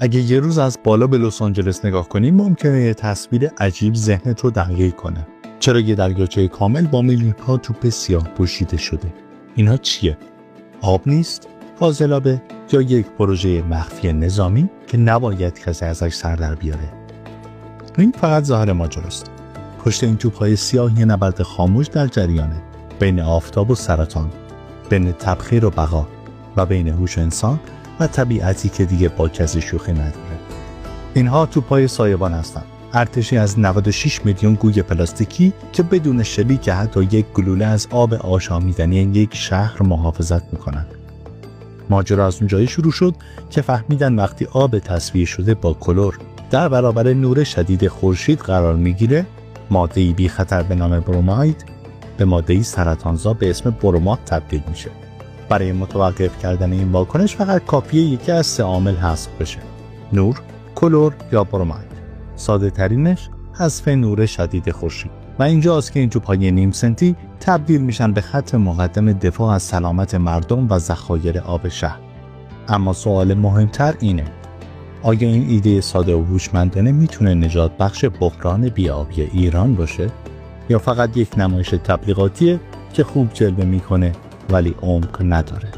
اگه یه روز از بالا به لس آنجلس نگاه کنیم ممکنه یه تصویر عجیب ذهنت رو درگیر کنه. چرا یه دریاچه کامل با میلیون‌ها توپ سیاه پوشیده شده؟ اینها چیه؟ آب نیست؟ فاضلابه؟ یا یک پروژه مخفی نظامی که نباید کسی ازش سر در بیاره؟ این فقط ظاهر ماجراست. پشت این توپ‌های سیاه یه نبرد خاموش در جریانه، بین آفتاب و سرطان، بین تبخیر و بقا و بین هوش انسان و طبیعتی که دیگه با کسی شوخی نداره. اینها توپ‌های سایبان هستن، ارتشی از 96 میلیون گوی پلاستیکی که بدون شلیک حتی یک گلوله از آب آشامیدنی یک شهر محافظت میکنن. ماجرا از اونجایی شروع شد که فهمیدن وقتی آب تصفیه شده با کلور در برابر نور شدید خورشید قرار میگیره، ماده‌ای بی خطر به نام بروماید به ماده‌ای سرطانزا به اسم برومات تبدیل میشه. برای متوقف کردن این واکنش فقط کافیه یکی از 3 عامل حذف بشه: نور، کلور یا بروماید. ساده ترینش حذف نور شدید خورشید. و اینجاست که این توپ‌های نیم سنتی تبدیل میشن به خط مقدم دفاع از سلامت مردم و ذخایر آب شهر. اما سوال مهمتر اینه: آیا این ایده ساده و هوشمندانه میتونه نجات بخش بحران بی‌آبی ایران باشه؟ یا فقط یک نمایش تبلیغاتیه که خوب جلوه میکنه ولی عمق نداره؟